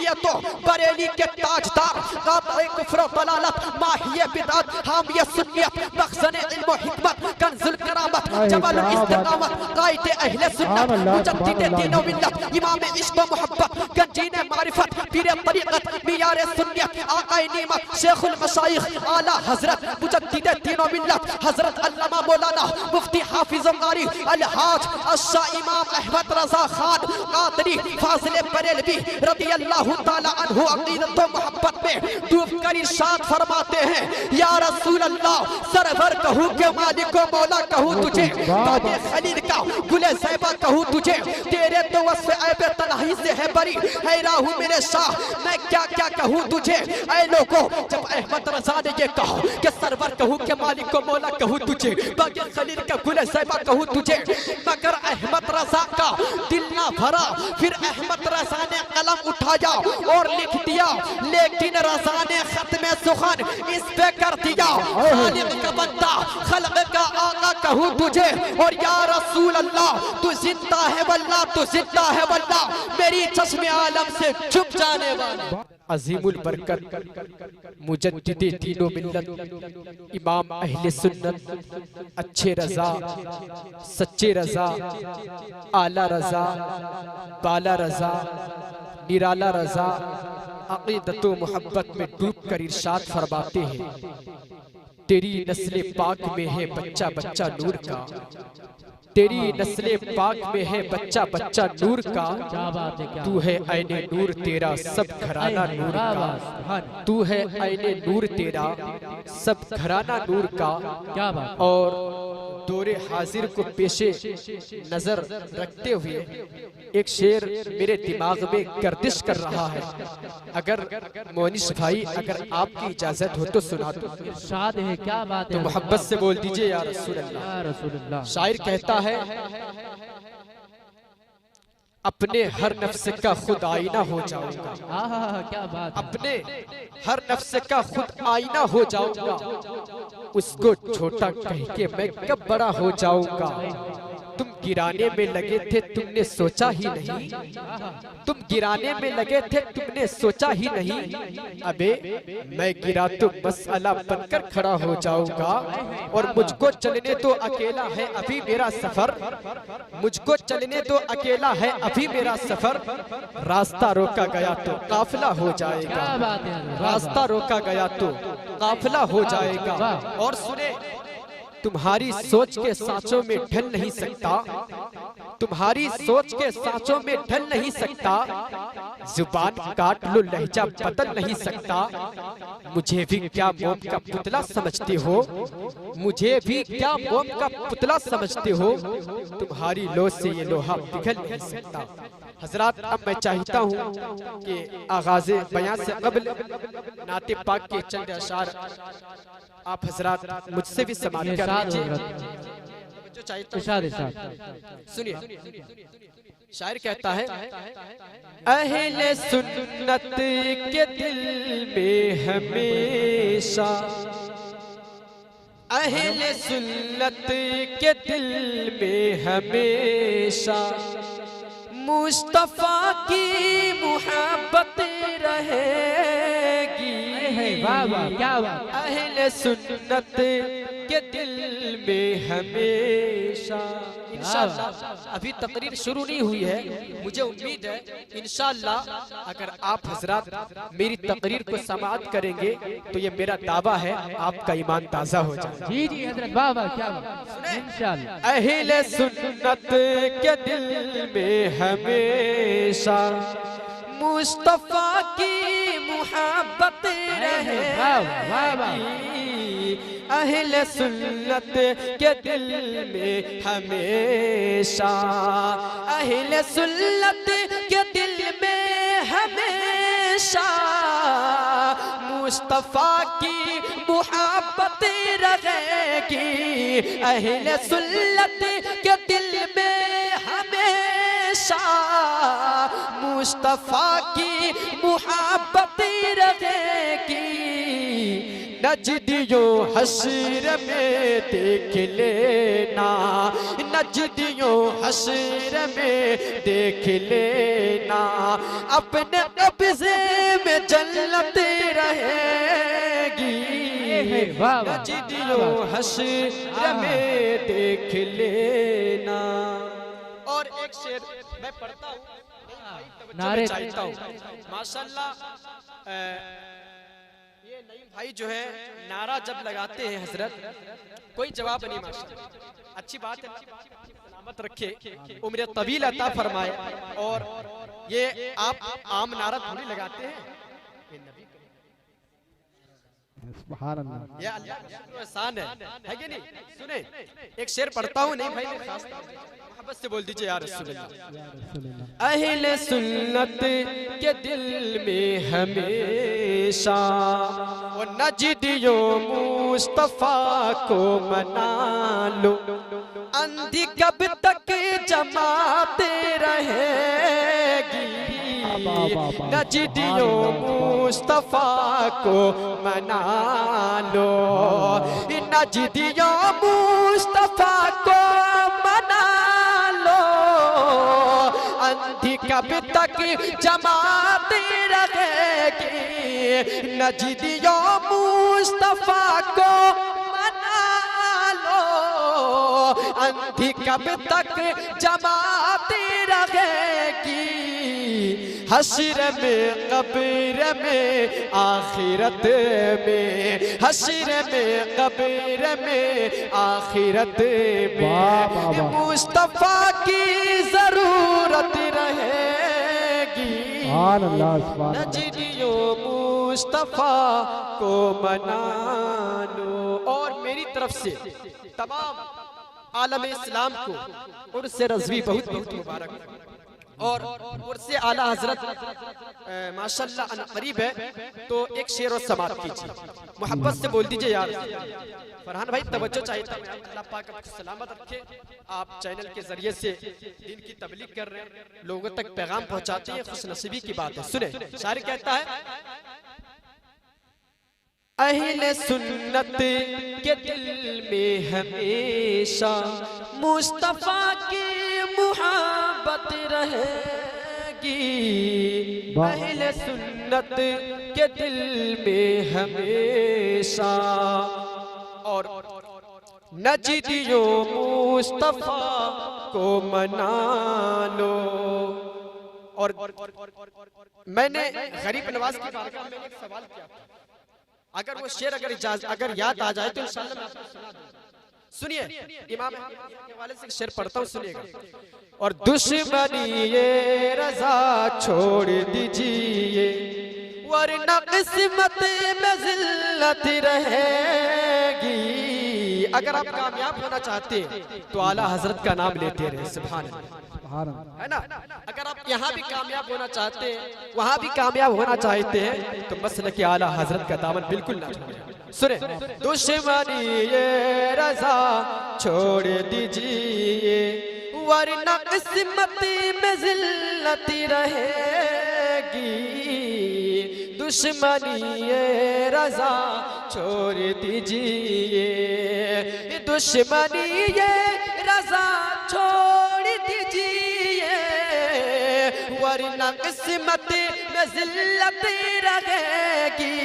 अहमियत बरेली के ताजदार कातिल कुफ्र व दलालत माहिए बिदअत हामिए सुन्नियत मखज़न इल्म व हिकमत कंजुल करामत जबलुल इस्तिकामत कायदे अहले सुन्नत मुजद्दिद दीन व मिल्लत इमाम इश्क व मोहब्बत गंजीन मारिफत पीर तरीक़त मियार सुन्नियत आक़ाए नीमत शेखुल मशाइख आला हज़रत मुजद्दिद दीन व मिल्लत हज़रत अल्लामा मौलाना मुफ्ती हाफिज़ कारी अलहाज अशाह इमाम अहमद रज़ा खान कादरी फाज़िल बरेलवी रज़ियल्लाहु ताला अन्हु अक़ीदत व मोहब्बत में डूबकर इरशाद फरमाते हैं या रसूल अल्लाह सरवर कहूँ के मालिक व मौला कहूँ तुझे बागे खलील का गुले ज़ैबा कहूँ तुझे तेरे तो वस्फ़ ऐब तन्हाई से है बरी है राहू मेरे शाह मैं क्या क्या कहूँ तुझे ऐ लोगों जब अहमद रज़ा ने ये कहा कि सरवर कहूँ के मालिक व मौला कहूँ तुझे बागे खलील का गुले ज़ैबा कहूँ तुझे मगर अहमद रज़ा का दिल ना भरा फिर अहमद रज़ा ने कलम उठाया और लिख दिया लेकिन रज़ा ने खत्म सुखन इस पे कर दिया खालिक का बंदा खल्क का आका कहूँ तुझे और या रसूल अल्लाह तू जिंदा है वल्लाह तू जिंदा है वल्लाह मेरी चश्मे आलम से छुप जाने वाला अजीमुल बरकत मुजद्दिदे दीनो मिल्लत इमाम अहले सुन्नत अच्छे रज़ा सच्चे रज़ा आला रज़ा बाला रज़ा निराला रज़ा अक़ीदत व मोहब्बत में डूब कर इरशाद फरमाते हैं तेरी नस्ल पाक में है बच्चा बच्चा नूर का तेरी नस्ल पाक में है बच्चा बच्चा नूर का तू है ऐने नूर तेरा सब घराना नूर का तू है ऐने नूर तेरा सब घराना नूर का क्या बात और दौरे हाजिर को पेशे नजर रखते हुए एक शेर मेरे दिमाग में गर्दिश कर रहा है अगर मोनिश भाई अगर आपकी इजाजत हो तो सुना दो इरशाद है क्या बात है तो मोहब्बत से बोल दीजिए या रसूल अल्लाह शायर कहता है अपने हर नफ्स का खुद आईना हो जाऊंगा क्या बात अपने हर नफ्स का खुद आईना हो जाऊंगा उसको छोटा कह के मैं कब बड़ा हो जाऊंगा तुम गिराने में लगे थे तुमने सोचा ही नहीं तुम गिराने में लगे थे तुमने सोचा ही नहीं अबे मैं गिरा तो मसला बनकर खड़ा हो जाऊंगा और मुझको चलने तो अकेला है अभी मेरा सफर मुझको चलने तो अकेला है अभी मेरा सफर रास्ता रोका गया तो काफिला हो जाएगा रास्ता रोका गया तो काफिला हो जाएगा और सुने तुम्हारी सोच के सांचों में ढल नहीं सकता तुम्हारी सोच के सांचों में ढल नहीं सकता जुबान काट लो लहजा बदल नहीं सकता मुझे भी क्या मोम का पुतला समझते हो मुझे भी क्या मोम का पुतला समझते हो तुम्हारी लो से ये लोहा पिघल नहीं सकता हजरात अब मैं चाहता हूँ कि आगाज़े बयान से कबल नाते पाक के चंद अशार आप हजरात मुझसे भी समाप्त कर लीजिए सुनिए शायर कहता है अहले सुन्नत के दिल में हमेशा अहले सुन्नत के दिल में हमेशा मुस्तफा की मोहब्बत रहेगी क्या अहले सुन्नत के दिल में हमेशा इंशाअल्लाह अभी तकरीर शुरू नहीं हुई है मुझे उम्मीद है इंशाअल्लाह अगर आप हजरात मेरी तकरीर को समाअत करेंगे तो ये मेरा दावा है आपका ईमान ताज़ा हो जाएगा जी जी हजरत वाह वाह क्या इंशाअल्लाह अहले सुन्नत के दिल में हमेशा मुस्तफा की मोहब्बत रहेगी अहले सुन्नत के दिल में हमेशा अहले सुन्नत के दिल में हमेशा मुस्तफा की मोहब्बत रहेगी अहले सुन्नत के दिल में हमेशा मुस्तफा की मोहब्बत रहेगी नजदियों हश्र में देख लेना, नजदियों हश्र में देख लेना, अपने कब्जे में जन्नत रहेगी। नजदियों हश्र में देख लेना। और एक शेर मैं पढ़ता हूँ, नारे चाहता हूँ माशाल्लाह। ये नईम भाई जो है नारा जब लगाते हैं हजरत, कोई जवाब नहीं माशाल्लाह। अच्छी बात है, सलामत रखे, उम्र तवील अता फरमाए। और ये आप आम नारा थोड़ी लगाते हैं, ये नबी सुभान अल्लाह, ये अल्लाह का एहसान है कि नहीं? सुने एक शेर पढ़ता हूँ, नहीं भाई ने खास मोहब्बत से बोल दीजिए या रसूल अल्लाह। अहले सुन्नत के दिल में हमेशा वो नजदियो मुस्तफा को मना लो, अंधी कब तक जमाते रहेगी। नजदियो मुस्तफा को मना लो, नजदियो मुस्तफा को मना लो, अंधी कब तक जमाते रहेगी। नजदियो मुस्तफा को मना लो, अंधी कब तक जमाते रहेगी। हश्र में कब्र में आखिरत में, हश्र में कब्र में आखिरत में मुस्तफा की जरूरत रहेगी। नजदियो मुस्तफा को मना लो। और मेरी तरफ से तमाम आलम इस्लाम को उर्से रज़वी बहुत बहुत मुबारक। और उर्से आला हजरत माशाल्लाह करीब है, तो एक शेर और समाप्त कीजिए, मोहब्बत से बोल दीजिए यार। फरहान भाई तवज्जो चाहिए था, अल्लाह पाक आपको सलामत रखे। आप चैनल के जरिए से दीन की तबलीग कर रहे हैं, लोगों तक पैगाम पहुंचाते हैं, खुशनसीबी की बात है। सुने शायर कहता है, अहले सुन्नत के दिल में हमेशा मुस्तफा की मुहब्बत रहेगी। अहले सुन्नत के दिल में हमेशा और नजदियो मुस्तफा को मना लो। और मैंने गरीब नवाज की बारगाह में एक सवाल किया, अगर वो शेर अगर याद आ जाए तो इंशाअल्लाह मैं आपको सुना दूंगा। सुनिए, इमाम के हवाले से शेर पढ़ता हूँ, सुनिएगा। और दुश्मनी ये रजा छोड़ दीजिए, वरना किस्मत में जिल्लत रहेगी। अगर आप कामयाब होना चाहते हैं तो आला हजरत का नाम लेते रहे, सुभान अल्लाह, है ना। अगर आप यहाँ भी कामयाब होना चाहते हैं, वहाँ भी कामयाब होना चाहते हैं, तो मसलक आला हजरत का दामन बिल्कुल ना छोड़ें। सुने, दुश्मनी ये रजा छोड़ दीजिए, वरना किस्मत में जिल्लत रहेगी। दुश्मनी ये रजा छोड़ दीजिए, दुश्मनी ये रजा छोड़ दीजिए, वरना किस्मत में जिल्लत रहेगी।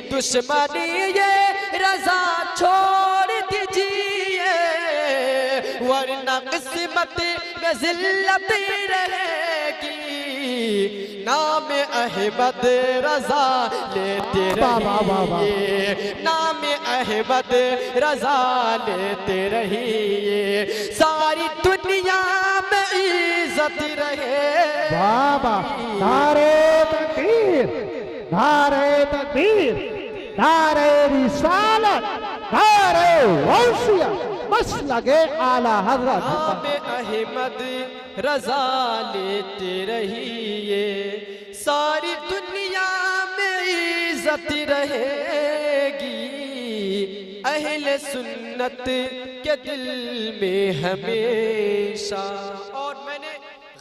दुश्मनी ये रजा छोड़ दीजिए, वरना किस्मत में जिल्लत रहेगी। नाम अहमद रजा लेते रहिए, नाम अहमद रजा लेते रहिए, सारी दुनिया में इज्जत रहे। बाबा नारे तकबीर, नारे तकबीर, नारे रिसालत, नारे गौसिया, मसलके आला हजरत। नाम अहमद रजा लेते रहिए, सारी दुनिया में इज्जत रहेगी। अहले सुन्नत के दिल में हमेशा। और मैंने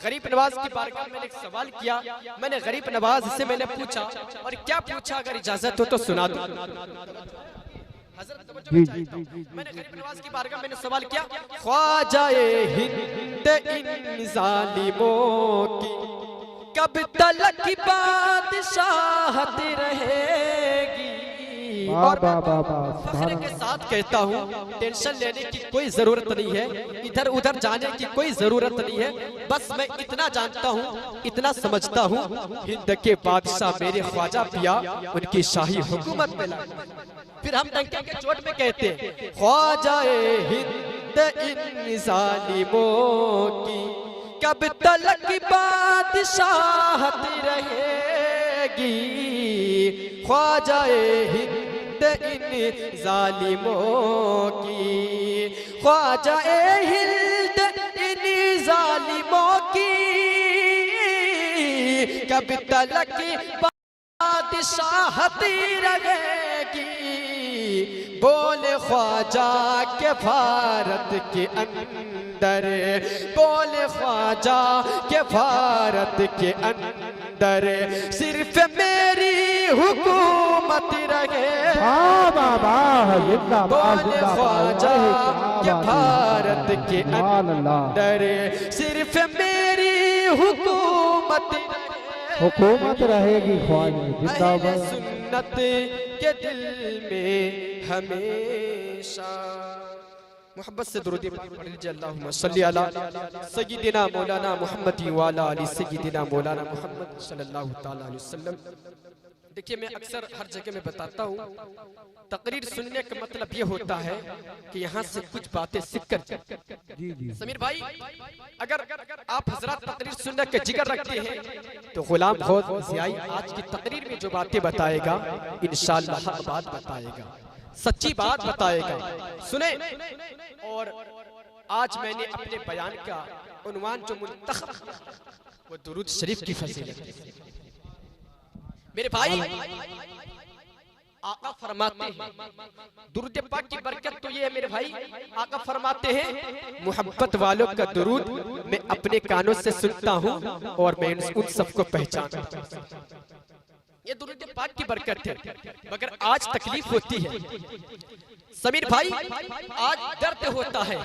गरीब नवाज की बारगाह में मैंने एक सवाल किया। मैंने गरीब नवाज से मैंने पूछा, और क्या पूछा, अगर इजाजत हो तो सुना दूं। जी मैंने गरीब नवाज की बारगाह मैंने सवाल किया, ख्वाजाए हिंद इन जालिमों की कब तलक बादशाहत रहेगी। और फख्र के साथ कहता हूँ, टेंशन लेने की कोई जरूरत नहीं है, इधर उधर जाने की कोई जरूरत नहीं है। बस मैं इतना जानता हूँ, इतना समझता हूँ, हिंद के बादशाह मेरे ख्वाजा पिया उनकी शाही हुकूमत में ला। फिर हम डंके के चोट में कहते हैं, ख्वाजाए हिंद इन जालिमों की कब तलक बादशाहत रहेगी। ख्वाजाए हिंद इन जालिमों की, ख्वाजाए हिंद इन जालिमों की कब तलक बादशाहत रहेगी। बोले ख्वाजा के भारत के अंदर, बोले ख्वाजा के भारत के अंदर सिर्फ मेरी हुकूमत रहे। बोले ख्वाजा के भारत के अंदर सिर्फ मेरी हुकूमत रहेगी। ख्वाजा जिंदाबाद। सुन्नत के दिल में हमेशा मोहब्बत से दुरूद पढ़िए। अल्लाहुम्मा सल्ली अला सय्यिदिना मौलाना मुहम्मद व अला अली सय्यिदिना मौलाना मुहम्मद सल्लल्लाहु तआला अलैहि वसल्लम। देखिए, मैं अक्सर हर जगह में बताता हूँ, तकरीर सुनने का मतलब ये होता है कि यहाँ से कुछ बातें सीख कर। समीर भाई, अगर आप हजरत तकरीर सुनने के जिगर रखते हैं तो गुलाम बहुत ज़ियाई आज की तकरीर में जो बातें बताएगा इंशाअल्लाह हक बात बताएगा, सच्ची बात बताएगा। सुने, और आज मैंने अपने बयान का उन्वान जो मुंतखब वो दुरूद शरीफ की फजीलत है। मेरे भाई, आका फरमाते हैं, दुरूद पाक की बरकत तो ये है मेरे भाई, आका फरमाते हैं मोहब्बत वालों का दुरूद मैं अपने कानों से सुनता हूँ और मैं उन सबको पहचानता हूँ। ये दुरूद पाक की बरकत है। मगर आज तकलीफ होती है समीर भाई, आज दर्द होता है,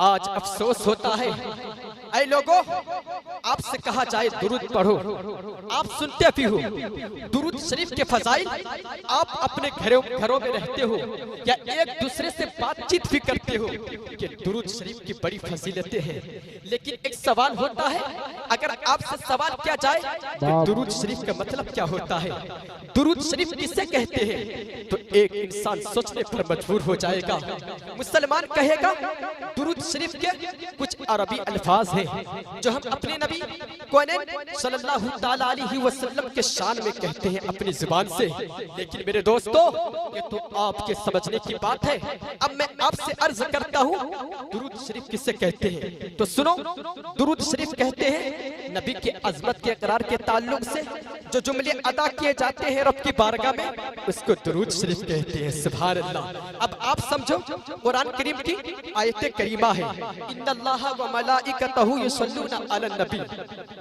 आज अफसोस होता है। ऐ लोगों, आपसे कहा जाए दुरूद पढ़ो, आप सुनते भी हो दुरूद शरीफ के फजाइल, आप अपने घरों में रहते हो या एक दूसरे से बातचीत भी करते हो कि दुरूद शरीफ की बड़ी फजीलतें हैं। लेकिन एक सवाल होता है, अगर आपसे सवाल किया जाए कि दुरूद शरीफ का मतलब क्या होता है, दुरूद शरीफ किसे कहते हैं, तो एक इंसान सोचने पर मजबूर हो जाएगा। मुसलमान कहेगा दुरूद शरीफ के कुछ अरबी अल्फाज हैं जो हम अपने नबी कौनैन सल्लल्लाहु ताला अलैहि वसल्लम के शान में कहते हैं अपनी जुबान से। लेकिन मेरे दोस्तों, ये तो आपके समझने की बात है। अब मैं आपसे अर्ज करता हूँ दुरूद शरीफ किसे कहते हैं, तो सुनो। दुरूद शरीफ कहते हैं नबी के अजमत के इकरार के ताल्लुक से जो जुमले अदा किए जाते हैं रब की बारगाह में, उसको दुरूद शरीफ कहते हैं। सुभान अल्लाह। अब आप समझो, कुरान करीम की आयत करीमा है, इन्नल्लाह व मलाइकतहु युसल्लूना अलन नबी,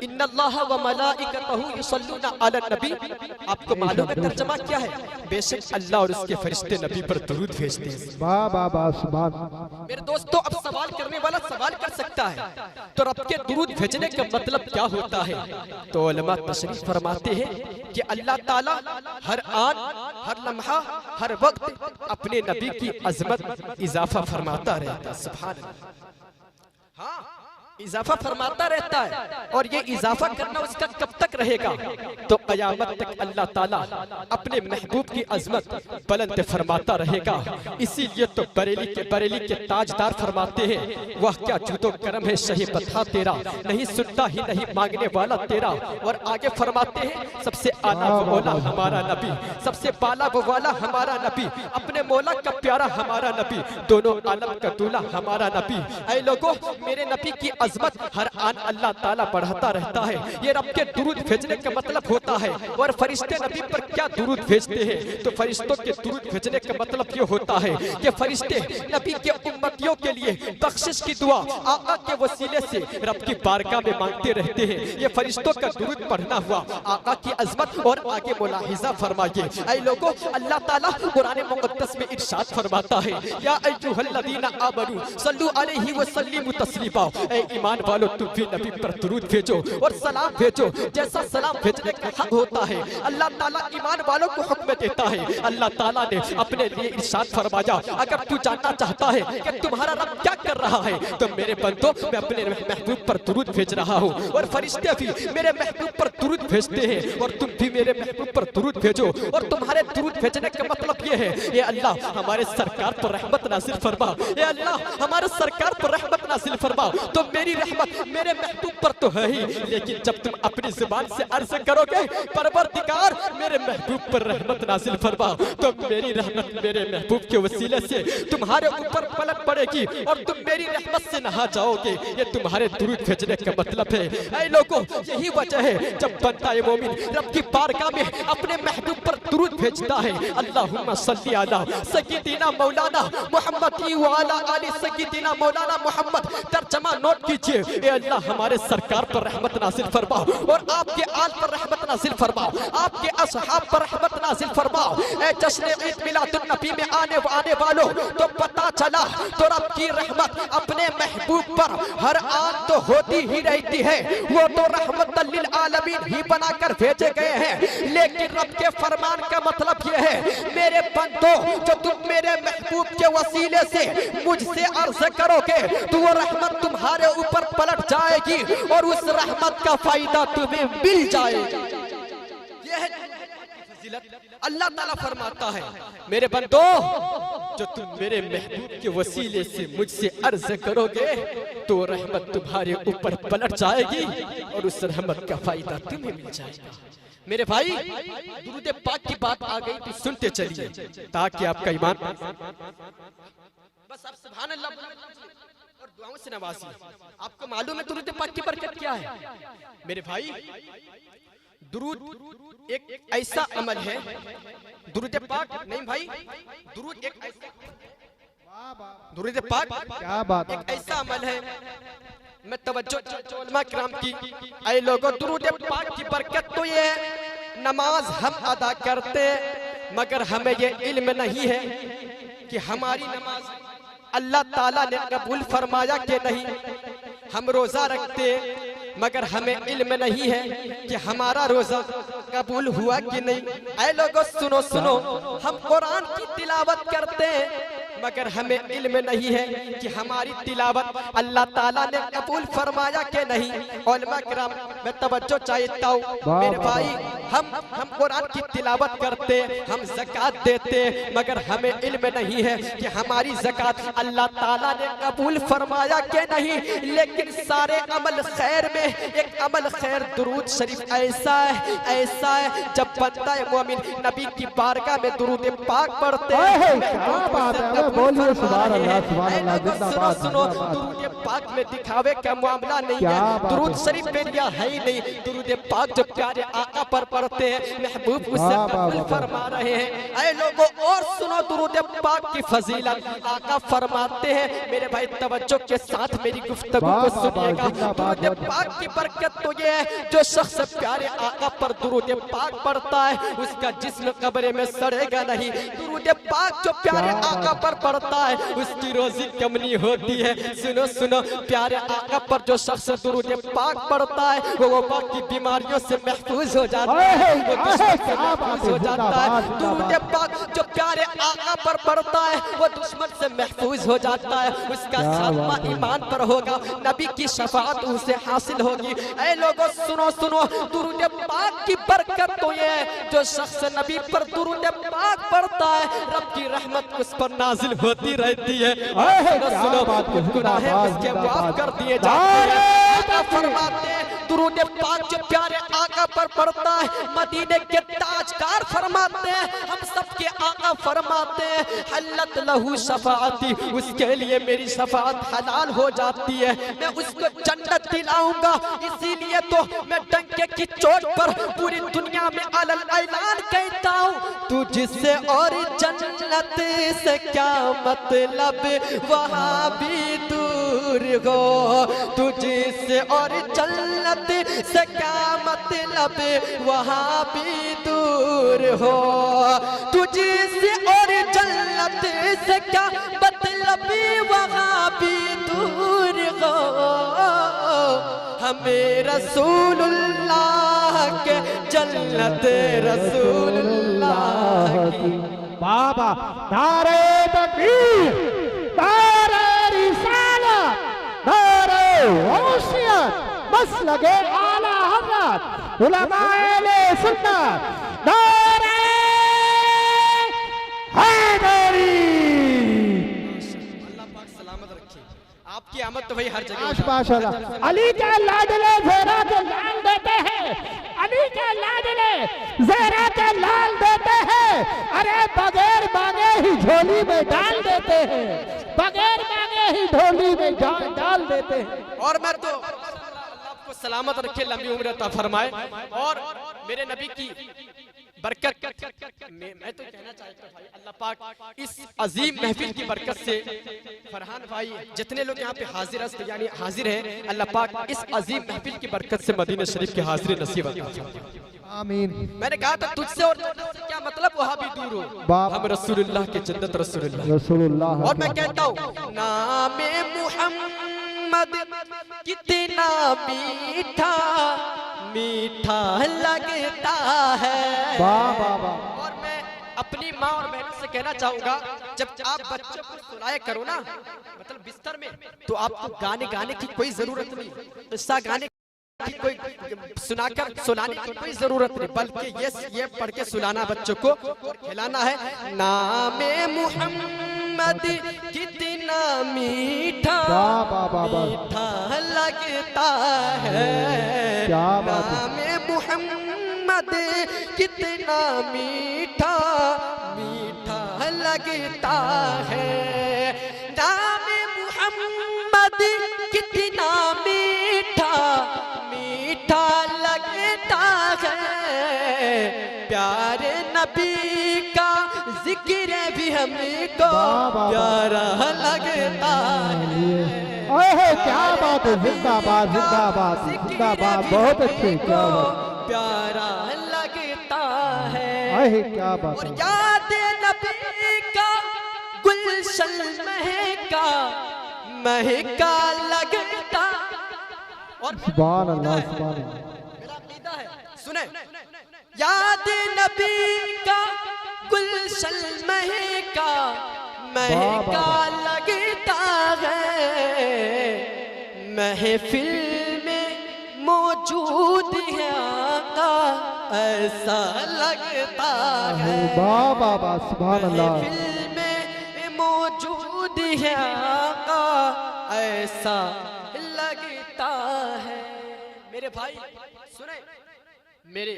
इन्नल्लाह व मलाइकतहु युसल्लूना अलन नबी। आपको मालूम है तर्जुमा क्या है? बेशक अल्लाह और उसके फरिश्ते नबी पर दुरूद भेजते हैं। मेरे दोस्तों, अब सवाल करने वाला सवाल कर सकता है, तो रब के दुरूद भेजने का मतलब क्या होता है? तो उलमा तशरीह फरमाते हैं कि अल्लाह ताला हर आन, हर लम्हा, हर वक्त अपने नबी की अजमत इजाफा फरमाता रहता है। सुभान अल्लाह। हाँ, इजाफा फरमाता रहता है। और ये इजाफा करना उसका कब तक रहेगा? तो क़यामत तक अल्लाह ताला अपने महबूब की अजमत बुलंद फरमाता रहेगा। इसीलिए तो बरेली के ताजदार फरमाते हैं, वह क्या जुदो करम है शही बता तेरा, नहीं सुनता ही नहीं मांगने वाला तेरा। और आगे फरमाते हैं सबसे आला वो मौला हमारा नबी, सबसे बाला वो वाला हमारा नबी, अपने मौला का प्यारा हमारा नबी, दोनों आलम का दूल्हा हमारा नबी। ऐ लोगों, मेरे नबी की अजमत हर आन अल्लाह ताला बढ़ाता रहता है। ये रब के दुरूद भेजने का मतलब होता है। और फरिश्ते नबी पर क्या दुरूद भेजते हैं, तो फरिश्तों के दुरूद भेजने का मतलब ये होता है कि फरिश्ते नबी के उम्मतियों के लिए बख्शिश की दुआ आका के वसीले से रब की बारगाह में मांगते रहते हैं। ये फरिश्तों का दुरूद पढ़ना हुआ आका की अजमत। और आगे मुलाहिजा फरमाइए ऐ लोगों, अल्लाह ताला कुरान मुक़द्दस में इरशाद फरमाता है या अय्युहल्लज़ीना आमनू सल्लु अलैहि व सल्लिमू तस्लीमा। ऐ ईमान वालों, तुम भी नबी पर दुरूद भेजो और सलाम भेजो जैसा सलाम भेजने का हक होता है। अल्लाह ताला ईमान वालों को हुक्म देता है। अल्लाह ताला ने अपने लिए इरशाद फरमाया, अगर तू जानना चाहता है कि तुम्हारा रब क्या कर रहा है, तो मेरे बंदो मैं अपने महबूब पर दुरूद भेज रहा हूँ। और फरिश्ते भी मेरे महबूब पर दुरूद भेजते हैं। और तुम भी मेरे महबूब पर दुरूद भेजो। और तुम्हारे दुरूद भेजने का मतलब ये है, ये अल्लाह हमारे सरकार पर रहमत नाज़िल फरमा, ये अल्लाह हमारे सरकार पर रहमत नाज़िल फरमा। तो मेरी रहमत मेरे महबूब पर तो है ही, लेकिन जब तुम अपनी जुबान से अर्ज करोगे परवरदिगार मेरे महबूब पर रहमत नाज़िल फरमा, तो मेरी रहमत मेरे महबूब के वसीले से तुम्हारे ऊपर पलट पड़ेगी और तुम मेरी रहमत से नहा जाओगे। ये तुम्हारे दुरूद भेजने का मतलब है। ऐ लोगों, यही वजह है जब बंदा मोमिन रब की बारगाह में अपने महबूब पर दुरूद भेजता है, अल्लाहुम्मा सल्ली अला सय्यिदिना मौलाना मुहम्मद व अला आलि सय्यिदिना मौलाना मुहम्मद। तर्जमा नोट कीजिए, ए अल्लाह हमारे सरकार पर रहमत नाज़िल फरमा और आपके आल पर रहमत नाज़िल फरमा, आपके असहाब पर रहमत नाज़िल फरमा। ए जश्न ईद मिलादुन नबी में आने वालों, तो पता चला तो रब की रहमत अपने महबूब पर हर आन तो होती ही रहती है। वो तो रहमत लिल आलमीन ही बनाकर भेजे गए हैं। लेकिन रब के फरमान का मतलब ये है, मेरे बंदो जो तुम मेरे महबूब के वसीले से मुझसे अर्ज करोगे तो वो रहमत तुम्हारे ऊपर पलट जाएगी और उस रहमत का फायदा तुम्हें मिल जाएगा। यह है अल्लाह ताला फरमाता है, मेरे बंदो जो तुम मेरे महबूब के वसीले से मुझसे अर्ज करोगे तो रहमत तुम्हारे ऊपर पलट जाएगी और उस रहमत का फायदा तुम्हें मिल जाएगा। मेरे भाई, दुरूद पाक की बात आ गई तो सुनते चलिए ताकि आपका ईमान बस आप सुभान अल्लाह और दुआओं से नवाजिए। आपको मालूम है दुरूद पाक की बरकत क्या है? मेरे भाई, दुरूद एक ऐसा अमल है, दुरूद पाक नहीं भाई, दुरूद एक ऐसा, दुरूद पाक क्या बात, एक ऐसा अमल है। मैं तवज्जो उलमा किराम की, ऐ लोगों, दुरूद पाक की बरकत तो ये है, नमाज हम अदा करते मगर हमें ये इल्म नहीं है कि हमारी नमाज अल्लाह ताला ने कबूल फरमाया कि नहीं। हम रोजा रखते मगर हमें इल्म नहीं है कि हमारा रोजा कबूल हुआ कि नहीं। ऐ लोगों सुनो सुनो, हम कुरान की तिलावत करते हैं मगर हमें इल्म नहीं है कि हमारी तिलावत अल्लाह ताला ने कबूल फरमाया कि नहीं। उलमा किराम, मैं तवज्जो चाहता हूँ मेरे भाई, हम कुरान की तिलावत करते, हम ज़कात देते मगर हमें इल्म नहीं है कि हमारी ज़कात अल्लाह ताला ने कबूल फरमाया कि नहीं। लेकिन सारे अमल खैर में एक अमल खैर दुरूद शरीफ ऐसा है जब बंदा मोमिन नबी की बारगाह में दुरूद पाक पढ़ते हैं, बोलिए सुभान अल्लाह, सुभान अल्लाह, जिंदाबाद। सुनो, दुरूद पाक में दिखावे का मामला नहीं है, दुरूद शरीफ में यह है ही नहीं। दुरूद पाक जो प्यारे आका पर पढ़ते हैं, महबूब उससे कबूल फरमा रहे हैं। ऐ लोगों और सुनो दुरूद पाक की फजीलत आका फरमाते हैं। मेरे भाई तवज्जो के साथ मेरी गुफ्तगू को सुनिएगा। दुरूद पाक की बरकत तो ये है, जो शख्स प्यारे आका पर दुरूद पाक पढ़ता है उसका जिस्म कब्र में सड़ेगा नहीं। दुरूद पाक जो प्यारे आका पर पढ़ता है उसकी रोजी कम नहीं होती है। सुनो सुनो, प्यारे आका पर जो शख्स दुरूद पाक पढ़ता है वो वबा की बीमारियों से महफूज हो जाता है, वो दुश्मन से महफूज हो जाता है। दुरूद पाक जो प्यारे आका पर पढ़ता है वो दुश्मन से महफूज हो जाता है, उसका खात्मा ईमान पर होगा, नबी की शफाअत उसे हासिल होगी। ऐ लोगों सुनो सुनो, दुरूद पाक की बरकत तो ये है, जो शख्स नबी पर दुरूद पाक पढ़ता है रब की रहमत उस पर नाजिल होती रहती है। सुनो गुनाहें उसके माफ कर दिए जाते हैं। फरमाते हैं दुरूद पाक जो प्यारे आका पर पड़ता है, मदीने के ताजदार फरमाते हैं, हम सबके आका फरमाते हैं हल्लत लहू शफाअती, उसके लिए मेरी शफाअत हलाल हो जाती है, मैं उसको जन्नत दिलाऊंगा। इसीलिए तो मैं डंके की चोट पर पूरी दुनिया में अलल ऐलान कहता हूँ, तुझसे और जन्नत से क्या मतलब, वहाँ भी दूर हो, तुझसे और जन्नत से क्या मतलब, वहाँ भी दूर हो, तुझसे और जन्नत से क्या मतलब, वहाँ भी दूर हो, हमें रसूलुल्लाह के जन्नत रसूलुल्लाह की। बाबा नारे तकबीर, नारे रिसालत, नारे गौसियत, मसलके आला हज़रत उलमाए अहले सुन्नत, नारे हैदरी। अल्लाह पाक सलामत रखे, आपकी आमद तो भाई हर जगह। माशाअल्लाह। अली के लाडले ज़हरा के लाल देते हैं, अली के लाडले ज़हरा के लाल देते हैं, अरे बगैर मांगे ही झोली में डाल देते हैं, बगैर मांगे ही झोली में डाल देते हैं। और मैं तो अल्लाह आपको सलामत रखे, लंबी उम्र अता फरमाए, और मेरे नबी की बरकत मैं तो कहना चाहता हूँ भाई, अल्लाह पाक इस अजीम महफिल की बरकत से फरहान भाई, जितने लोग यहाँ पे हाजिर यानी हाजिर हैं, अल्लाह पाक इस अजीम महफिल की बरकत से मदीना शरीफ की हाजिरी नसीब आमीन। मैंने कहा था तुझसे और जन्नत से क्या मतलब, वहाँ भी दूर हो, हम रसूलुल्लाह के जन्नत रसूलुल्लाह। और मैं कहता हूँ नामे मुहम्मद कितना मीठा मीठा लगता है। और मैं अपनी माँ और बहनों से कहना चाहूंगा, जब आप बच्चों को सुनाया करो ना, मतलब बिस्तर में, तो आपको गाने की कोई जरूरत नहीं, किस्सा गाने की कोई सुनाने की कोई जरूरत नहीं, बल्कि ये पढ़ के सुनाना बच्चों को और खिलाना है। नामे मुहम्मद कितना मीठा मीठा लगता है, नामे मुहम्मद कितना मीठा मीठा लगता है, नामे मुहम्मद कितना मीठा मीठा लगता है, प्यारे नबी का जिक्र भी हमको प्यारा लगता है। ओहे क्या बात है, जिंदाबाद जिंदाबाद जिंदाबाद, बहुत अच्छे, क्या बात, प्यारा लगता है। ओहे क्या बात है। याद नबी का गुलशन महका महका लगता। और सुभान अल्लाह, सुभान अल्लाह। मेरा अकीदा है, सुने, याद नबी का गुलशन महका महका लगता है, महफिल में मौजूद है आका ऐसा लगता है। बाबा सुभान अल्लाह। महफिल में मौजूद है आका ऐसा लगता है। मेरे भाई सुने, मेरे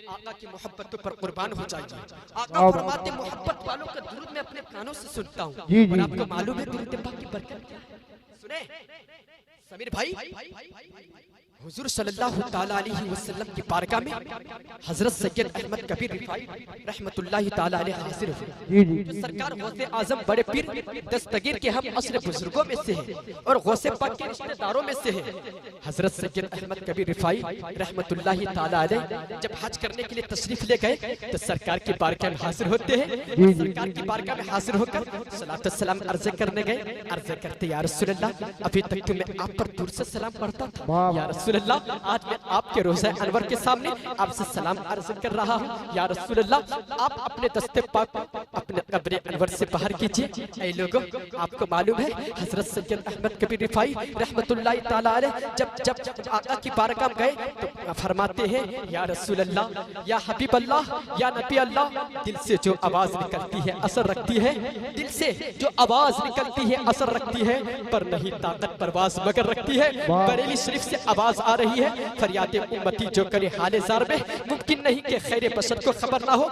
आका की मोहब्बतों पर कुर्बान हो जाइए। आका फरमाते मोहब्बत वालों का दुरूद मैं अपने कानों से सुनता हूँ, और आपको मालूम है दुरूद पाक की बरकत क्या है? सुने समीर भाई, हुजूर सल्लल्लाहु ताला अलैहि वसल्लम की बारगाह में हजरत सैयद अहमद कबीर रिफाई रहमतुल्लाहि ताला अलैहि हाजिर हुए। जो सरकार गौसे आजम बड़े पीर दस्तगीर के हम असर बुजुर्गों में से हैं और गौसे पाक के रिश्तेदारों में से हैं। हजरत सैयद अहमद कबीर रिफाई रहमतुल्लाहि ताला अलैहि जब हज करने के लिए तशरीफ ले गए तो सरकार की बारगाह में हाजिर होते हैं। सरकार की बारगाह में हाजिर होकर सलात सलाम अर्ज करने गए। अर्ज करते या रसूलल्लाह, अभी तक तो मैं आप पर दूर से सलाम पढ़ता था, या रसूलल्लाह आज मैं आपके रोज़े अनवर के सामने आपसे सलाम अर्ज कर रहा हूँ। या रसूलल्लाह आप अपने दस्ते पाक अपने कब्र अनवर से बाहर कीजिए। ऐ लोगों, आपको मालूम है हजरत सैयद अहमद कबीर रिफाई रहमतुल्लाहि ताला अलैह जब आका की बारगाह गए तो फरमाते हैं या रसूलल्लाह, या हबीब अल्लाह, या नबी अल्लाह, दिल से जो आवाज निकलती है असर रखती है, दिल से जो आवाज निकलती है असर रखती है, पर नहीं ताकत परवाज मगर रखती है। बरेली शरीफ से आवाज आवाज आ रही है, फरियाद उम्मती जो करे हाले ज़ार में, मुमकिन नहीं कि खैर बशर को खबर ना हो।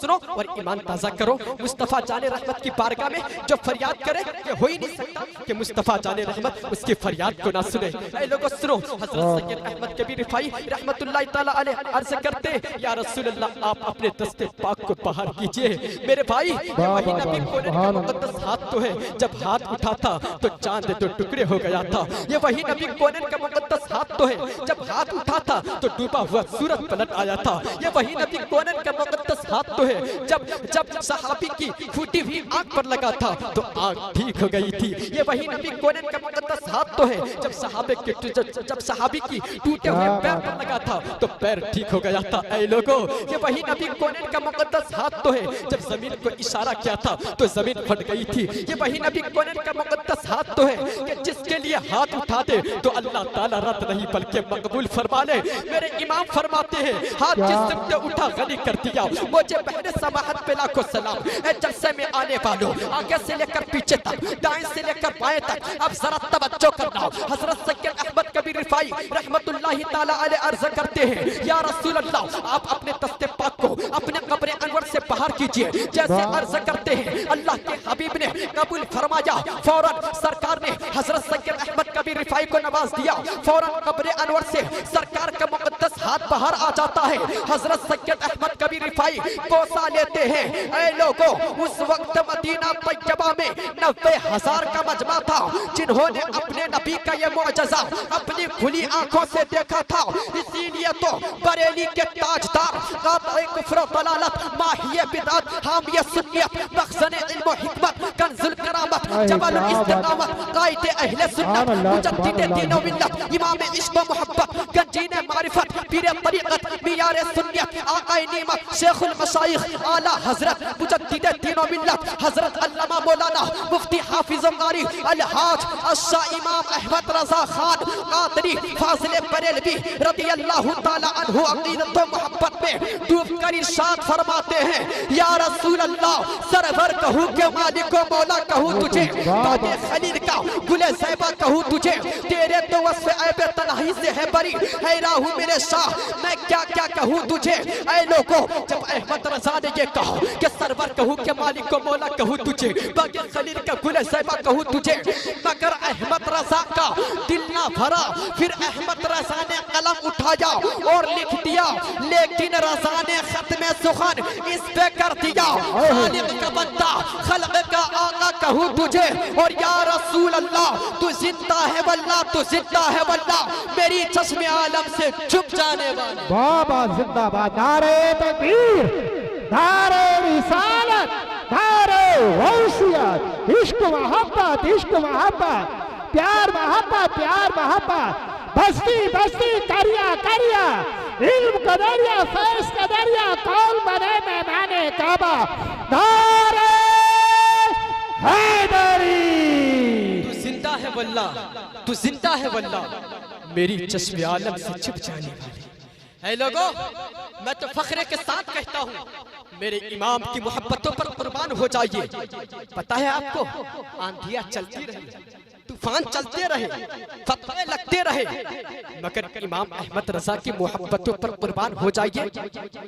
सुनो और ईमान ताज़ा करो, मुस्तफ़ा जाने रहमत की बारगाह में जो फरियाद करे, ये हो ही नहीं सकता कि मुस्तफ़ा जाने रहमत उसकी फरियाद को ना सुने। ऐ लोगों सुनो, हज़रत सैयद अहमद कबीर रिफाई रहमतुल्लाह ताला अलैह अर्ज़ करते, या रसूल अल्लाह आप अपने दस्ते पाक को बाहर कीजिए। मेरे भाई वही नबी कोने का मुक़द्दस हाथ तो है, जब हाथ उठा था तो चांद दो टुकड़े हो गया था। ये वही नबी कोने का मुक़द्दस हाथ तो है, जब हाथ उठा था तो डूबा हुआ सूरज पलट आया था। ये वही नबी कोने का मुक़द्दस हाथ तो है, जब सहाबी की फूटी हुई आंख पर लगा था तो आंख ठीक हो गई थी। ये वही नबी कोने का मुक़द्दस हाथ तो है, जब सहाबी की टूटे हुए पैर पर लगा था तो पैर ठीक हो गया था। ऐ लोगों, ये वही नबी कोने का मुक़द्दस हाथ तो है, जब जमीन को इशारा किया था तो जमीन फट गई थी। ये वही नबी कोने का मुक़द्दस हाथ तो है कि जिसके लिए हाथ उठा दे तो अल्लाह ताला रद्द नहीं बल्कि मकबूल फरमा ले। मेरे इमाम फरमाते हैं, हाथ जिस पे उठा गनी कर दिया, मुझे बहरे समाहत पे लाखों सलाम। जलसे में आने वालों, आगे से लेकर पीछे तक, दाएं से लेकर बाएं तक, अब जरा तवज्जो करना। हजरत सैयद अहमद कबीर रिफाई रहमतुल्लाहि ताला अलैह अर्ज़ करते हैं, या रसूल अल्लाह आप अपने दस्ते पाक को अपने कब्र अनवर से बाहर कीजिए। जैसे अर्ज़ करते हैं अल्लाह के हबीब ने कबूल फरमाया, फौरन सरकार ने हजरत सैयद अहमद कबीर रिफाई को नवाज दिया। फौरन कब्र अनवर से सरकार का मुक़द्दस हाथ बाहर आ जाता है। हजरत सैयद अहमद कबीर रिफाई कोसा लेते हैं। ऐ लोगों, उस वक्त मदीना तैयबा में 90,000 का मजमा था जिन्होंने अपने नबी का ये मुअजिज़ा अपनी खुली आंखों से देखा था। इसीलिए तो बरेली के ताजदार कातिए कुफ्र व दलालत, माहिए बिदअत, हामिए सुन्नियत, मखज़न इल्म व हिकमत, कंजुल करामत, जबलुल इस्तिक़ामत, कायदे अहले सुन्नत, मुजद्दिदे दीन व मिल्लत, इमाम इश्क़ व मोहब्बत, गंजीने मारिफत, पीरे तरीक़त, मियारे सुन्नियत, आक़ाए नीमत, शेखुल मशाइख़, आला हज़रत, मुजद्दिदे दीन व मिल्लत, हज़रत अल्लामा मौलाना मुफ्ती हाफिज़ कारी अलहाज अश्शा इमाम अहमद रज़ा खान कादरी फाज़िल बरेलवी रज़ियल्लाहु ताला अन्हु अक़ीदत व मोहब्बत में डूबकर इरशाद फरमाते हैं, या रसूल अल्लाह सरवर कहूँ के मालिक व मौला कहूँ तुझे, बागे खलील का गुले ज़ैबा कहूँ तुझे, तेरे तो वस्फ़ ऐब तन्हाई से है बरी, हैरान हूँ मेरे शाह मैं क्या क्या कहूँ तुझे। ऐ लोगों, जब अहमद रज़ा ने ये कहा कि सरवर कहूँ के मालिक को मौला कहूँ तुझे, बागे खलील का गुले ज़ैबा कहूँ तुझे, मगर अहमद रज़ा का दिल ना भरा। फिर अहमद रज़ा ने कलम उठाया और लिख दिया, लेकिन रज़ा ने खत्म सुखन इस पे कर दिया, खालिक का बंदा खल्क़ का आका कहूँ तुझे, और या रसूल अल्लाह तू जिंदा है वल्लाह, तू जिंदा है वल्लाह, मेरी चश्मे आलम से छुप जाने वाला। बाबा जिंदाबाद, नारे तकबीर, नारे रिसालत, नारे गौसियत, इश्क मोहब्बत, इश्क मोहब्बत, प्यार मोहब्बत, प्यार मोहब्बत, बस्ती बस्ती करिया करिया, इल्म का दरिया, फैज़ का दरिया, कौन बने मेहमाने काबा, नारे हैदरी। तू जिंदा है वल्लाह, तू जिंदा है वल्लाह, मेरी चश्मे आलम से छिप जाने वाली। है लोगों, मैं तो फख्रे के साथ कहता हूँ, मेरे इमाम की मोहब्बतों पर कुर्बान हो जाइए। पता है आपको, आंधियां चलती रही, तूफान चलते रहे, फतवे लगते रहे, मगर इमाम अहमद रज़ा की मोहब्बतों पर कुर्बान हो जाइए।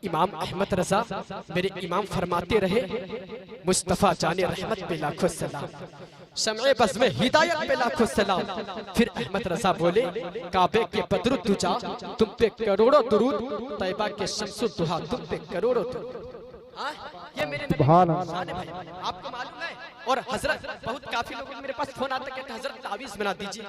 इमाम अहमद रज़ा मेरे इमाम फरमाते रहे, मुस्तफ़ा जाने रहमत पे लाखों सलाम, शम्ए बज़्म में हिदायत पे लाखों सलाम। फिर अहमद रज़ा बोले, काबे के बदरुद दुजा तुम पे करोड़ों दुरूद, तैबा के शम्सुद दुहा तुम पे करोड़ों दुरूद। ये मेरे नबी भाई आपको मालूम है। और हजरत बहुत काफी लोगों मेरे पास फोन आता कहते हजरत तावीज़ बना दीजिए,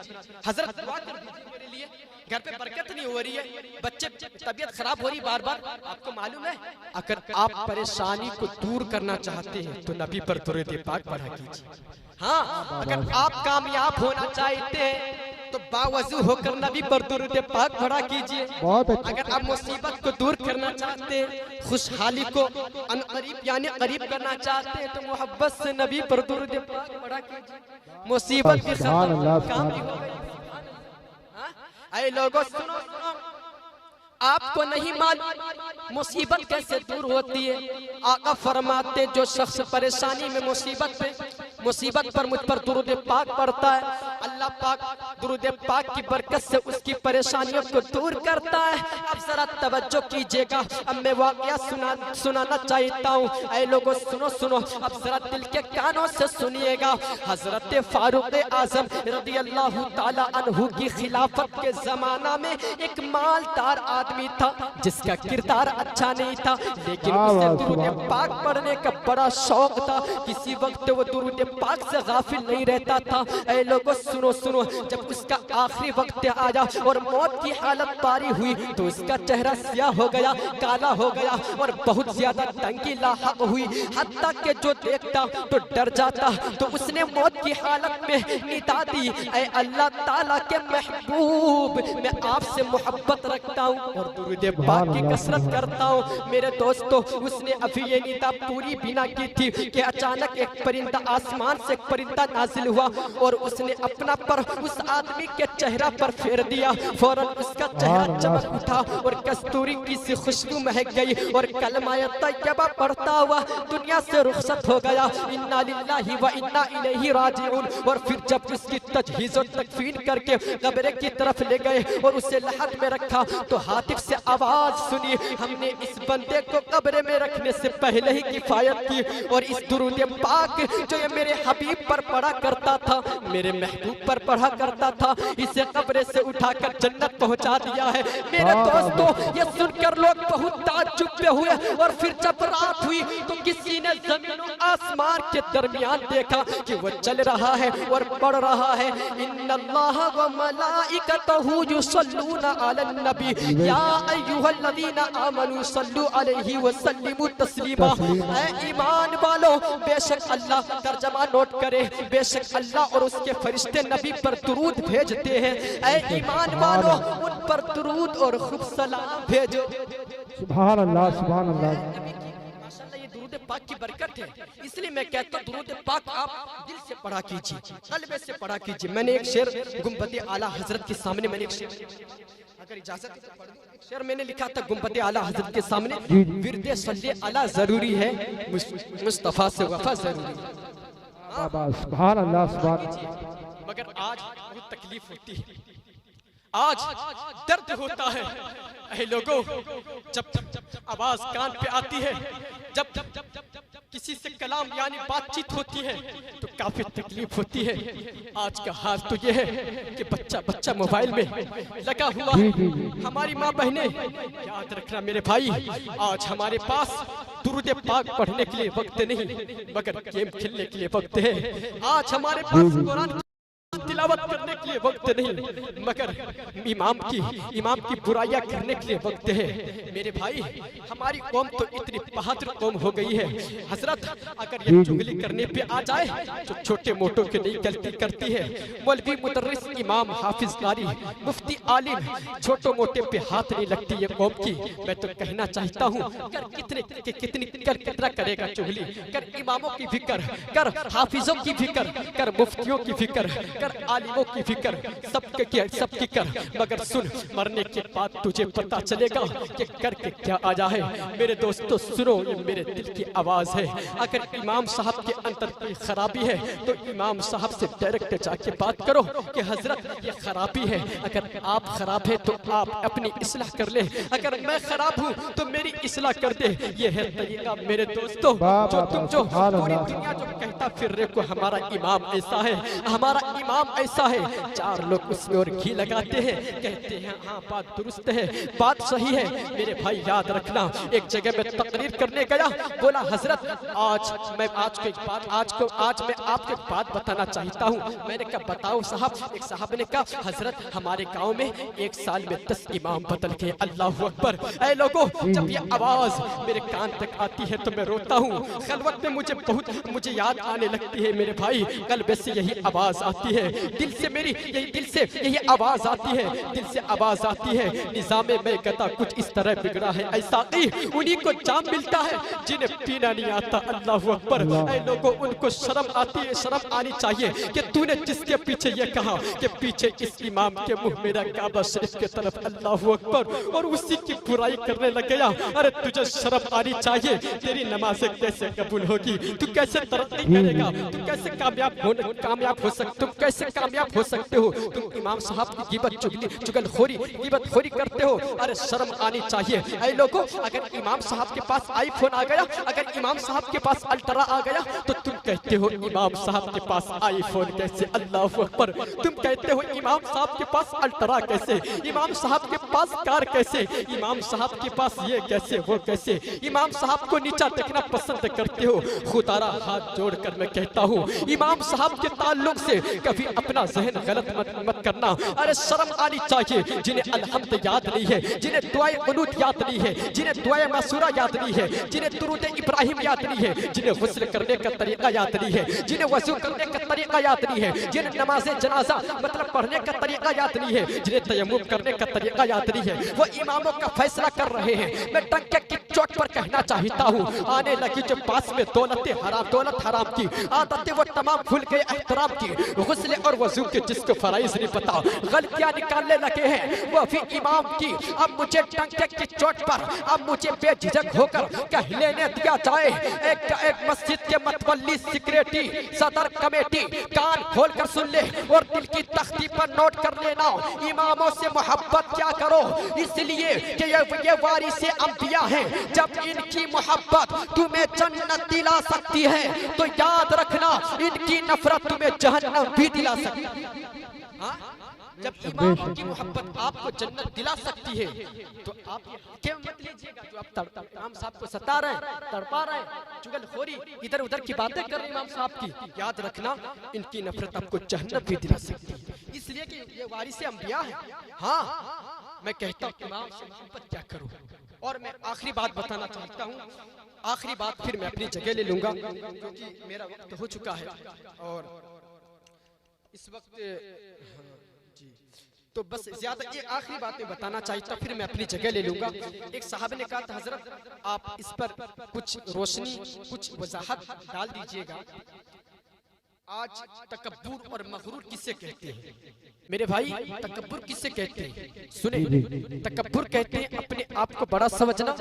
हजरत दुआ कर दीजिए मेरे लिए, घर पे बरकत नहीं हो रही है, बच्चे तबीयत खराब हो रही बार बार। आपको मालूम है, अगर आप परेशानी को दूर करना चाहते हैं तो नबी पर दुरूद पाक पढ़ा कीजिए। हाँ, अगर आप कामयाब होना चाहते हैं तो बावजू होकर नबी पर दुरूद पाक पढ़ा कीजिए। अगर आप मुसीबत को दूर करना चाहते हैं, खुशहाली को अनकरीब यानी करीब करना चाहते हैं, तो मोहब्बत से नबी पर दुरूद पाक पढ़ा कीजिए, मुसीबत भी खत्म, काम भी हो गई। ऐ लोगों सुनो सुनो, आपको नहीं मालूम मुसीबत कैसे दूर होती है। आका फरमाते, जो शख्स परेशानी में मुसीबत पर मुझ पर दुरूद पाक पढ़ता है, अल्लाह पाक दुरूद पाक की बरकत से उसकी परेशानियों को दूर करता है। अब जरा तवज्जो कीजिएगा, अब मैं वाक़या सुनाना चाहता हूँ। ऐ लोगों सुनो सुनो, अब जरा दिल के कानों से सुनिएगा। हजरत फारूक आजम रज़ी अल्लाह ताला अन्हु की खिलाफत के जमाना में एक मालदार आदमी था जिसका किरदार अच्छा नहीं था, लेकिन उसे दुरूद पाक पढ़ने का बड़ा शौक था। किसी वक्त वो दुरूद पाक से गाफिल नहीं रहता था। ऐ लोगों सुनो सुनो, जब उसका आखिरी वक्त आया और मौत की हालत पारी हुई तो उसका चेहरा स्याह हो गया, काला हो गया और बहुत ज्यादा तंगी लाहक हुई। हत्ता के जो देखता तो डर जाता। तो उसने मौत की हालत में निदा दी, ऐ अल्लाह ताला के महबूब, मैं आपसे मोहब्बत रखता हूँ और दुरूद पाक की कसरत करता हूँ। मेरे दोस्तों, उसने अभी ये निदा पूरी बिना की थी कि अचानक एक परिंदा, आसमान से एक परिंदा नाजिल हुआ और उसने अपना पर उस आदमी के चेहरा पर फेर दिया। फौरन उसका चेहरा चमक उठा और कस्तूरी की सी खुशबू महक गई और कलमा तैयबा पढ़ता हुआ दुनिया से रुखसत हो गया। इन्ना लिल्लाहि व इन्ना इलैहि राजिऊन। और फिर जब उसकी तजहीज़ और तकफीन करके कब्र की तरफ ले गए और उसे लहद में रखा तो हातिफ से आवाज सुनी, हमने इस बंदे को कब्र में रखने से पहले ही किफायत की और इस दुरूद पाक जो ये मेरे हबीब पर पढ़ा करता था, मेरे महबूब पर पढ़ा करता था, इसे कब्र से उठाकर जन्नत पहुंचा दिया है। मेरे दोस्तों, ये सुनकर लोग बहुत ताज्जुब हुए और फिर जब रात हुई तो किसी ने जमीन और आसमान के दरमियान देखा कि वो चल रहा है और पढ़ रहा है, इन्नल्लाह व मलाइकतहू युसल्लूना अलन नबी या अय्युहल्लज़ीना आमनू सल्लू अलैहि व सल्लिमू तस्लीमा। ऐ ईमान वालों, बेशक अल्लाह, तर्जमा नोट करे, बेशक अल्लाह और उसके फरिश्ते नबी पर दुरूद भेजते हैं। ऐ ईमान वालों, उन पर दुरूद और खूब सलाम भेजो। सुभान अल्लाह, सुभान अल्लाह। माशाअल्लाह, ये दुरूद पाक की बरकत है। इसलिए मैं कहता हूँ दुरूद पाक आप दिल से पढ़ा कीजिए, कल्ब से पढ़ा कीजिए। मैंने एक शेर गुंबद आला हजरत के सामने, मैंने एक शेर, अगर इजाजत है तो पढ़ दूं। एक शेर मैंने लिखा था गुंबद आला हजरत के सामने, विरदे सल्ले अला जरूरी है, मुस्तफा से वफा जरूरी है। सुभान अल्लाह, सुभान। मगर आज बहुत तकलीफ होती है, आज दर्द होता है। ऐ लोगों, जब आवाज कान पे आती है, जब किसी से कलाम यानी बातचीत होती है तो काफी तकलीफ होती है। आज का हाल तो ये है कि बच्चा मोबाइल में लगा हुआ है। हमारी माँ बहने, याद रखना मेरे भाई, आज हमारे पास दुरूद पाक पढ़ने के लिए वक्त नहीं, मगर गेम खेलने के लिए वक्त है। आज हमारे पास कुरान तिलावत करने के लिए वक्त नहीं, मगर इमाम की बुराइयां करने के लिए वक्त है। मेरे भाई, हमारी कौम तो इतनी बहादुर कौम हो गई है हजरत, अगर ये चुगली करने पे आ जाए तो छोटे मोटों की नहीं गलती करती है। मौलवी, मुदर्रिस, इमाम, हाफिज, कारी, मुफ्ती, आलिम, छोटो मोटे पे हाथ नहीं लगती ये कौम की। मैं तो कहना चाहता हूँ, कितना करेगा चुगली, कर इमामों की फिक्र कर, हाफिजों की फिक्र कर, मुफ्तियों की फिक्र कर, आलिमों की फिक्र सबकी कर, मगर सुन, मरने के बाद तुझे पता चलेगा कि करके क्या आया है। मेरे दोस्तों सुनो, ये मेरे दिल की आवाज है। अगर इमाम साहब के अंदर कोई खराबी है तो इमाम साहब से डायरेक्ट जाके बात करो कि हजरत ये खराबी है। अगर आप खराब है तो आप अपनी इस्लाह कर ले, अगर मैं खराब हूँ तो मेरी इस्लाह कर दे। ये है तरीका मेरे दोस्तों, जो पूरी दुनिया जो कहता फिर रहे को हमारा इमाम ऐसा है, हमारा इमाम ऐसा है, चार लोग उसमें और घी लगाते हैं, कहते हैं हाँ बात दुरुस्त है, बात सही है। मेरे भाई याद रखना, एक जगह में तकरीर करने गया, बोला हजरत आज मैं आपको एक बात बताना चाहता हूँ। मैंने कहा बताओ साहब। एक साहब ने कहा हजरत हमारे गांव में एक साल में 10 इमाम बदल गए। अल्लाह अकबर। ऐ लोगों, जब ये आवाज मेरे कान तक आती है तो मैं रोता हूँ। खलवत में मुझे याद आने लगती है मेरे भाई, कल्ब से यही आवाज आती है, दिल से यही आवाज आती है, दिल से आवाज आती है। निजामे में गदा कुछ इस तरह बिगड़ा है, ऐसा उन्हीं को जाम मिलता है जिन्हें पीना नहीं आता। अल्लाह अकबर। ऐ लोगों, उनको शर्म आती है, शर्म आनी चाहिए कि तूने जिसके पीछे ये कहा कि पीछे इस इमाम के मुंह मेरा काबा शरीफ के तरफ, अल्लाह अकबर, और उसी की बुराई करने लग गया। अरे तुझे शर्म आनी चाहिए, तेरी नमाज़ें कैसे कबूल होगी, तू कैसे तरक्की करेगा, तू कैसे कामयाब हो सकता, तुम कैसे कामयाब हो सकते हो। तुम इमाम साहब की गिबत चुगलखोरी गिबतखोरी करते हो। अरे शर्म आनी चाहिए। ऐ लोगों, अगर इमाम साहब के पास आईफोन आ गया, अगर इमाम साहब के पास अल्ट्रा आ गया, तो तुम कहते हो इमाम साहब के पास आईफोन कैसे? अल्लाहु अकबर। तुम कहते हो इमाम साहब के पास अल्ट्रा कैसे, इमाम साहब के पास कार कैसे, इमाम साहब के पास ये कैसे वो कैसे, इमाम साहब को नीचा देखना पसंद करते हो। खुदारा हाथ जोड़कर मैं कहता हूँ, इमाम साहब के ताल्लुक से कभी अपना जहन गलत मत करना। अरे शर्म आनी चाहिए। जिन्हें अलहम्द याद नहीं है, जिन्हें दुआए कुनूत याद नहीं है, जिन्हें दुआए मासूरा याद नहीं है, जिन्हें दुरूद इब्राहिम याद नहीं है, जिन्हें गुस्ल करने का तरीका याद नहीं है, जिन्हें वजू करने का तरीका याद नहीं है, जिन्हें नमाज जनाजा मतलब पढ़ने का तरीका याद नहीं है, जिन्हें तयम्मुम करने का तरीका याद नहीं है, वो इमामों का फैसला कर रहे हैं। मैं डंके की चोट पर कहना चाहता हूँ, आने लगी जो पास में दौलत हराम की आदतें वो तमाम भूल गए एहतराम की। गुस्ल और वजू के जिसको फराइज नहीं पता, गलतियां निकालने लगे हैं वो भी इमाम की। अब मुझे डंके की चोट पर अब मुझे बेझिझक होकर कह लेने दिया जाए। एक मस्जिद के मतवल्ली सेक्रेटरी सदर कमेटी कान खोलकर सुन ले और दिल की तख्ती पर नोट कर लेना। इमामों से मोहब्बत क्या करो, इसलिए कि ये वारिसे अंबिया हैं। जब इनकी मोहब्बत तुम्हें जन्नत दिला सकती है, तो याद रखना इनकी नफरत तुम्हें जहन्नम भी दिला सकती है। जब इमाम की मोहब्बत आपको जन्नत दिला सकती है, तो आप क्या मत लीजिएगा जो आप इमाम साहब को सता रहे हैं, तड़पा रहे हैं, चुगलखोरी इधर उधर की बातें कर रहे हैं इमाम साहब की। याद रखना इनकी नफरत आपको जहन्नम भी दिला सकती है, इसलिए कि ये वारिसे अंबिया है। हाँ, मैं कहता हूँ इमाम से मोहब्बत क्या करो। और मैं आखिरी बात बताना चाहता हूँ, आखिरी बात फिर मैं अपनी जगह ले लूंगा क्योंकि मेरा वक्त हो चुका है। और इस वक्त तो बस ज्यादा ये आखिरी बात मैं बताना चाहता, फिर मैं अपनी जगह ले लूंगा। एक साहब ने कहा था, हजरत आप इस पर कुछ रोशनी कुछ वजाहत डाल दीजिएगा। आज तकब्बुर और मगरूर किसे कहते हैं मेरे भाई? तकब्बुर किसे कहते हैं? सुने, तकब्बुर कहते हैं अपने आप को बड़ा समझना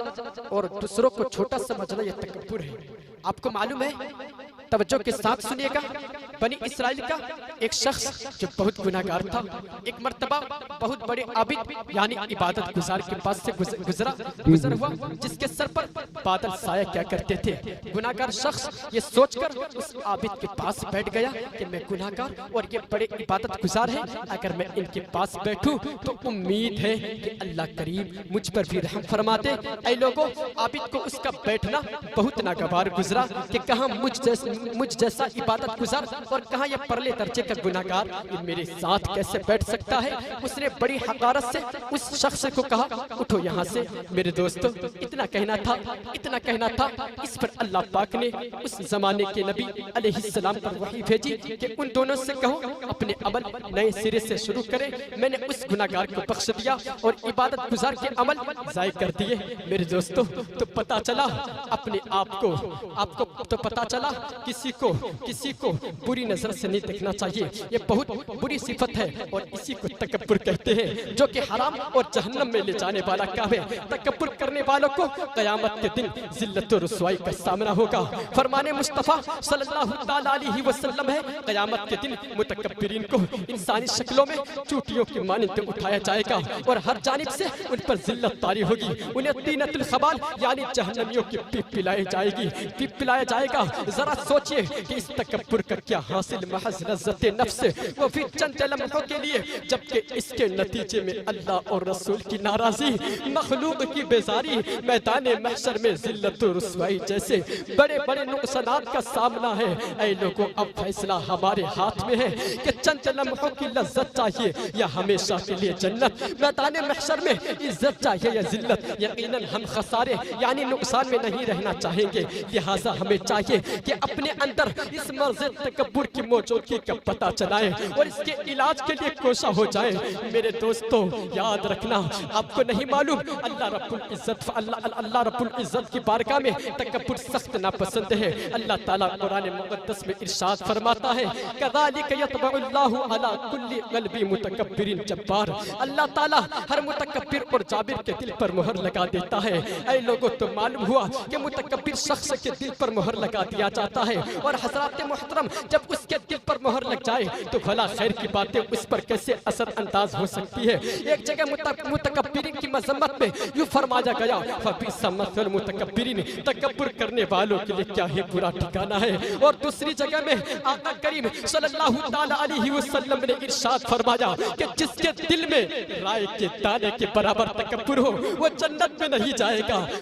और दूसरों को छोटा समझना, यह तकब्बुर है। आपको मालूम है, तवज्जो के साथ सुनिएगा, बनी इसराइल का एक शख्स जो बहुत गुनाहगार था, एक मर्तबा बहुत बड़े आबिद यानी इबादत गुजार के पास से गुजर हुआ, जिसके सर पर बादल साया क्या करते थे। गुनाहगार शख्स ये सोचकर उस आबिद के पास बैठ गया कि मैं गुनाहगार और ये बड़े इबादत गुजार है, अगर मैं इनके पास बैठूं तो उम्मीद है कि अल्लाह करीम मुझ पर भी रहम फरमा दे। ऐ लोगों, आबिद को उसका बैठना बहुत नागवार गुजरा कि कहाँ मुझ जैसा इबादत गुजार और कहाँ ये परले दर्जे का गुनाहगार ये मेरे साथ कैसे बैठ सकता है। उसने बड़ी हकारत से उस शख्स को कहा, उठो यहाँ से। मेरे दोस्तों, इतना कहना था। इस पर अल्लाह पाक ने उस जमाने के नबी अलैहिस्सलाम पर वही भेजी कि उन दोनों से कहो अपने अमल नए सिरे से शुरू करें। मैंने उस गुनाहगार को बख्श दिया और इबादत गुजार के अमल जाय कर दिए। मेरे दोस्तों, तो पता चला अपने आपको तो पता चला किसी को बुरी नजर से नहीं देखना चाहिए। ये बहुत बुरी सिफत है और इसी को तकब्बुर कहते हैं, जो कि हराम और जहन्नम में ले जाने वाला काम है। तकब्बुर करने वालों को क़यामत के दिन जिल्लत और रुसवाई का सामना होगा। फरमाने मुस्तफ़ा सल्लल्लाहु ताला अलैहि वसल्लम है, क़यामत के दिन मुतकब्बिरीन को इंसानी शक्लों में चूटियों की मानंद उठाया जाएगा और हर जानिब से उन पर जिल्लत तारी होगी। उन्हें तीनतुल खबाल यानी जहन्नमियों की पीप पिलाया जाएगा। जरा सोचिए कि इस तकब्बुर का क्या हासिल, महज लज़्ज़त नफ्स, वो भी चंद लम्हों के लिए, जबकि इसके नतीजे में अल्लाह और रसूल की नाराजी, मखलूक की बेजारी, मैदान महशर में जिल्लत और रुसवाई जैसे बड़े बड़े नुकसानात का सामना है। ऐ लोगों, अब फैसला हमारे हाथ में है कि चंद लम्हों की लज्जत चाहिए या हमेशा के लिए जन्नत। मैदान महशर में इज्जत चाहिए या जिल्लत। यकीनन हम खसारे यानी नुकसान में नहीं रहना चाहेंगे, लिहाजा हमें चाहिए कि अपने अंदर इस मर्ज़ तकब्बुर की मौजूदगी का पता चलाएं और इसके इलाज के लिए कोशा हो जाएं। मेरे दोस्तों, याद रखना, आपको नहीं मालूम अल्लाह रब्बुल इज़्ज़त की बारगाह में तकब्बुर सख्त नापसंद है। अल्लाह ताला कुरान मुक़द्दस में इरशाद फरमाता है, कज़ालिका यतबउल्लाहु अला कुल्ली क़ल्बि मुतकब्बिरिन जब्बार। अल्लाह ताला हर मुतकब्बिर और जाबिर के दिल पर मोहर लगा देता है। ऐ लोगों, तो मालूम हुआ कि मुतकब्बिर शख्स के दिल पर मोहर लगा दिया जाता है। और हज़रात मोहतरम, जब जब उसके दिल पर मोहर लग जाए तो भला खैर की बातें उस पर कैसे असर अंदाज हो सकती है। एक जगह मुतकब्बिरीन की मजम्मत में यूं फरमाया गया, फबीसा मसल मुतकब्बिरीन, तकब्बुर करने वालों के लिए क्या है बुरा ठिकाना है। और दूसरी जगह में आका करीम सल्लल्लाहु ताला अलैहि वसल्लम ने इरशाद फरमाया कि जिसके दिल में राय के दाने के बराबर तकब्बुर हो वो जन्नत में नहीं जाएगा।